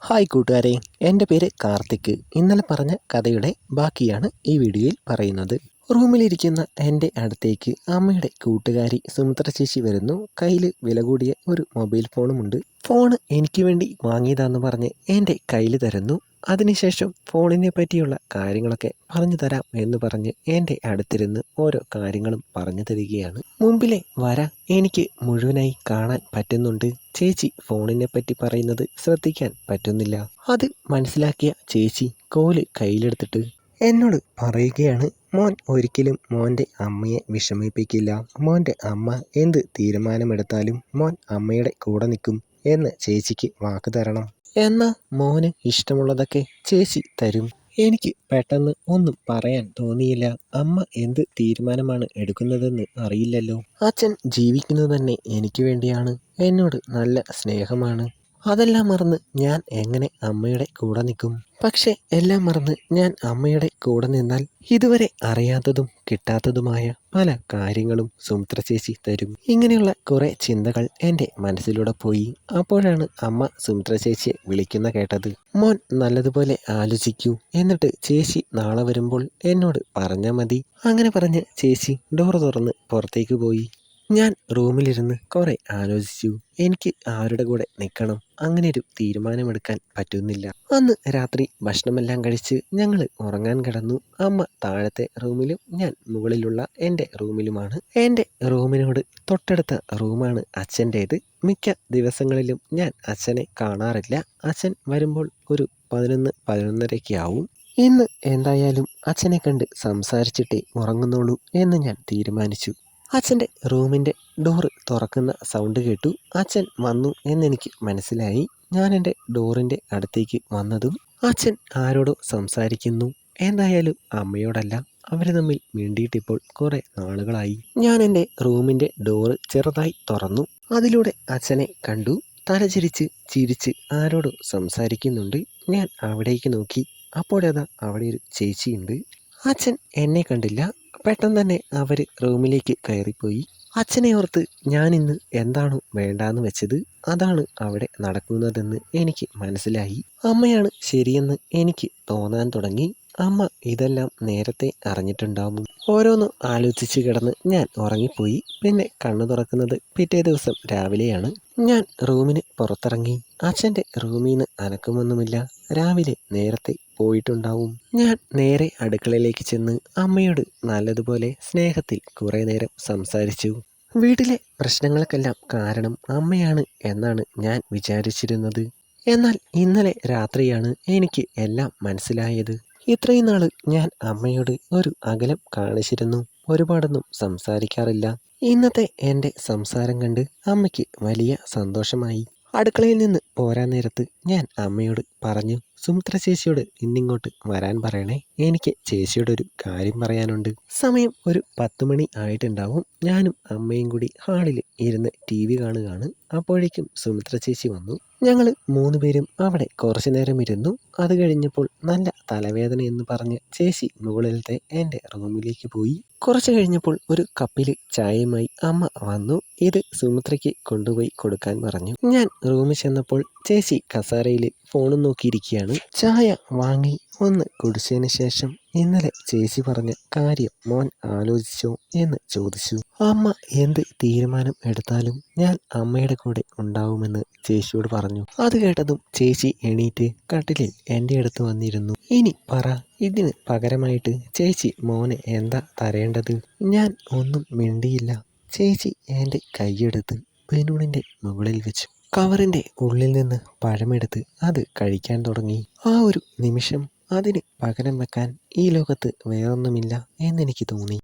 Hi കൂട്ടുകാരെ, എൻ്റെ പേര് കാർത്തിക്. ഇന്നലെ പറഞ്ഞ കഥയുടെ ബാക്കിയാണ് ഈ വീഡിയോയിൽ പറയുന്നത്. റൂമിലിരിക്കുന്ന എൻ്റെ അടുത്തേക്ക് അമ്മയുടെ കൂട്ടുകാരി സുമിത്ര ചേച്ചി വരുന്നു. കയ്യിൽ വില കൂടിയ ഒരു മൊബൈൽ ഫോണുമുണ്ട്. ഫോണ് എനിക്ക് വേണ്ടി വാങ്ങിയതാന്ന് പറഞ്ഞ് എൻ്റെ കയ്യിൽ തരുന്നു. അതിനുശേഷം ഫോണിനെ പറ്റിയുള്ള കാര്യങ്ങളൊക്കെ പറഞ്ഞു തരാം എന്ന് പറഞ്ഞ് എൻ്റെ അടുത്തിരുന്ന് ഓരോ കാര്യങ്ങളും പറഞ്ഞു തരികയാണ്. മുമ്പിലെ വര എനിക്ക് മുഴുവനായി കാണാൻ പറ്റുന്നുണ്ട്. ചേച്ചി ഫോണിനെ പറ്റി പറയുന്നത് ശ്രദ്ധിക്കാൻ പറ്റുന്നില്ല. അത് മനസ്സിലാക്കിയ ചേച്ചി കോല് കയ്യിലെടുത്തിട്ട് എന്നോട് പറയുകയാണ്, മോൻ ഒരിക്കലും മോൻ്റെ അമ്മയെ വിഷമിപ്പിക്കില്ല. മോൻ്റെ അമ്മ എന്ത് തീരുമാനമെടുത്താലും മോൻ അമ്മയുടെ കൂടെ നിൽക്കും എന്ന് ചേച്ചിക്ക് വാക്ക് തരണം. എന്നാ മോന് ഇഷ്ടമുള്ളതൊക്കെ ചേച്ചി തരും. എനിക്ക് പെട്ടെന്ന് ഒന്നും പറയാൻ തോന്നിയില്ല. അമ്മ എന്ത് തീരുമാനമാണ് എടുക്കുന്നതെന്ന് അറിയില്ലല്ലോ. അച്ഛൻ ജീവിക്കുന്നത് തന്നെ എനിക്ക് വേണ്ടിയാണ്. എന്നോട് നല്ല സ്നേഹമാണ്. അതെല്ലാം മറന്ന് ഞാൻ എങ്ങനെ അമ്മയുടെ കൂടെ നിൽക്കും? പക്ഷെ എല്ലാം മറന്ന് ഞാൻ അമ്മയുടെ കൂടെ നിന്നാൽ ഇതുവരെ അറിയാത്തതും കിട്ടാത്തതുമായ പല കാര്യങ്ങളും സുമിത്ര ചേച്ചി തരും. ഇങ്ങനെയുള്ള കുറെ ചിന്തകൾ എൻ്റെ മനസ്സിലൂടെ പോയി. അപ്പോഴാണ് അമ്മ സുമിത്ര ചേച്ചിയെ വിളിക്കുന്ന കേട്ടത്. മോൻ നല്ലതുപോലെ ആലോചിക്കൂ, എന്നിട്ട് ചേച്ചി നാളെ വരുമ്പോൾ എന്നോട് പറഞ്ഞാൽ മതി. അങ്ങനെ പറഞ്ഞ് ചേച്ചി ഡോർ തുറന്ന് പുറത്തേക്ക് പോയി. ഞാൻ റൂമിലിരുന്ന് കുറെ ആലോചിച്ചു. എനിക്ക് ആരുടെ കൂടെ നിൽക്കണം, അങ്ങനെ ഒരു തീരുമാനമെടുക്കാൻ പറ്റുന്നില്ല. അന്ന് രാത്രി ഭക്ഷണമെല്ലാം കഴിച്ച് ഞങ്ങൾ ഉറങ്ങാൻ കിടന്നു. അമ്മ താഴത്തെ റൂമിലും ഞാൻ മുകളിലുള്ള എൻ്റെ റൂമിലുമാണ്. എൻ്റെ റൂമിനോട് തൊട്ടടുത്ത റൂമാണ് അച്ഛൻ്റേത്. മിക്ക ദിവസങ്ങളിലും ഞാൻ അച്ഛനെ കാണാറില്ല. അച്ഛൻ വരുമ്പോൾ ഒരു 11-11:30 ആവും. ഇന്ന് എന്തായാലും അച്ഛനെ കണ്ട് സംസാരിച്ചിട്ടേ ഉറങ്ങുന്നുള്ളൂ എന്ന് ഞാൻ തീരുമാനിച്ചു. അച്ഛൻ്റെ റൂമിൻ്റെ ഡോറ് തുറക്കുന്ന സൗണ്ട് കേട്ടു. അച്ഛൻ വന്നു എന്നെനിക്ക് മനസ്സിലായി. ഞാൻ എൻ്റെ ഡോറിൻ്റെ അടുത്തേക്ക് വന്നതും അച്ഛൻ ആരോടോ സംസാരിക്കുന്നു. എന്തായാലും അമ്മയോടല്ല. അവർ തമ്മിൽ മിണ്ടിയിട്ടിപ്പോൾ കുറേ നാളുകളായി. ഞാൻ എൻ്റെ റൂമിൻ്റെ ഡോറ് ചെറുതായി തുറന്നു. അതിലൂടെ അച്ഛനെ കണ്ടു. തലചിരിച്ച് ചിരിച്ച് ആരോടോ സംസാരിക്കുന്നുണ്ട്. ഞാൻ അവിടേക്ക് നോക്കി. അപ്പോഴതാ അവിടെ ഒരു ചേച്ചിയുണ്ട്. അച്ഛൻ എന്നെ കണ്ടില്ല. പെട്ടെന്ന് തന്നെ അവർ റൂമിലേക്ക് കയറിപ്പോയി. അച്ഛനെ ഓർത്ത് ഞാൻ ഇന്ന് എന്താണോ വേണ്ടാന്ന് വെച്ചത് അതാണ് അവിടെ നടക്കുന്നതെന്ന് എനിക്ക് മനസ്സിലായി. അമ്മയാണ് ശരിയെന്ന് എനിക്ക് തോന്നാൻ തുടങ്ങി. അമ്മ ഇതെല്ലാം നേരത്തെ അറിഞ്ഞിട്ടുണ്ടാവും. ഓരോന്ന് ആലോചിച്ച് കിടന്ന് ഞാൻ ഉറങ്ങിപ്പോയി. പിന്നെ കണ്ണു തുറക്കുന്നത് പിറ്റേ ദിവസം രാവിലെയാണ്. ഞാൻ റൂമിന് പുറത്തിറങ്ങി. അച്ഛൻ്റെ റൂമിൽ നിന്ന് അനക്കമൊന്നുമില്ല. രാവിലെ നേരത്തെ പോയിട്ടുണ്ടാവും. ഞാൻ നേരെ അടുക്കളയിലേക്ക് ചെന്ന് അമ്മയോട് നല്ലതുപോലെ സ്നേഹത്തിൽ കുറേ നേരം സംസാരിച്ചു. വീട്ടിലെ പ്രശ്നങ്ങൾക്കെല്ലാം കാരണം അമ്മയാണ് എന്നാണ് ഞാൻ വിചാരിച്ചിരുന്നത്. എന്നാൽ ഇന്നലെ രാത്രിയാണ് എനിക്ക് എല്ലാം മനസ്സിലായത്. ഇത്രയും നാൾ ഞാൻ അമ്മയോട് ഒരു അകലം കാണിച്ചിരുന്നു. ഒരുപാടൊന്നും സംസാരിക്കാറില്ല. ഇന്നത്തെ എൻ്റെ സംസാരം കണ്ട് അമ്മയ്ക്ക് വലിയ സന്തോഷമായി. അടുക്കളയിൽ നിന്ന് പോരാൻ നേരത്ത് ഞാൻ അമ്മയോട് പറഞ്ഞു, സുമിത്ര ചേച്ചിയോട് ഇന്നിങ്ങോട്ട് വരാൻ പറയണേ, എനിക്ക് ചേച്ചിയോട് ഒരു കാര്യം പറയാനുണ്ട്. സമയം ഒരു 10 മണി ആയിട്ടുണ്ടാവും. ഞാനും അമ്മയും കൂടി ഹാളിൽ ഇരുന്ന് TV കാണുകയാണ്. അപ്പോഴേക്കും സുമിത്ര ചേച്ചി വന്നു. ഞങ്ങൾ 3 പേരും അവിടെ കുറച്ചു നേരം ഇരുന്നു. അത് കഴിഞ്ഞപ്പോൾ നല്ല തലവേദന എന്ന് പറഞ്ഞ് ചേച്ചി മുകളിലത്തെ എൻ്റെ റൂമിലേക്ക് പോയി. കുറച്ച് കഴിഞ്ഞപ്പോൾ ഒരു കപ്പിൽ ചായയുമായി അമ്മ വന്നു. ഇത് സുമിത്രയ്ക്ക് കൊണ്ടുപോയി കൊടുക്കാൻ പറഞ്ഞു. ഞാൻ റൂമിൽ ചെന്നപ്പോൾ ചേച്ചി കസാരയിൽ ഫോണും നോക്കിയിരിക്കുകയാണ്. ചായ വാങ്ങി ഒന്ന് കുടിച്ചതിന് ശേഷം ഇന്നലെ ചേച്ചി പറഞ്ഞ കാര്യം മോൻ ആലോചിച്ചോ എന്ന് ചോദിച്ചു. അമ്മ എന്ത് തീരുമാനം എടുത്താലും ഞാൻ അമ്മയുടെ കൂടെ ഉണ്ടാവുമെന്ന് ചേച്ചിയോട് പറഞ്ഞു. അത് കേട്ടതും ചേച്ചി എണീറ്റ് കട്ടിലിൽ എൻ്റെ അടുത്ത് വന്നിരുന്നു. ഇനി പറ, ഇതിന് പകരമായിട്ട് ചേച്ചി മോനെ എന്താ തരേണ്ടത്? ഞാൻ ഒന്നും മിണ്ടിയില്ല. ചേച്ചി എൻ്റെ കൈയെടുത്ത് ബലൂണിൻ്റെ മുകളിൽ വെച്ചു. കവറിൻ്റെ ഉള്ളിൽ നിന്ന് പഴമെടുത്ത് അത് കഴിക്കാൻ തുടങ്ങി. ആ ഒരു നിമിഷം അതിന് പകരം വെക്കാൻ ഈ ലോകത്ത് വേറൊന്നുമില്ല എന്നെനിക്ക് തോന്നി.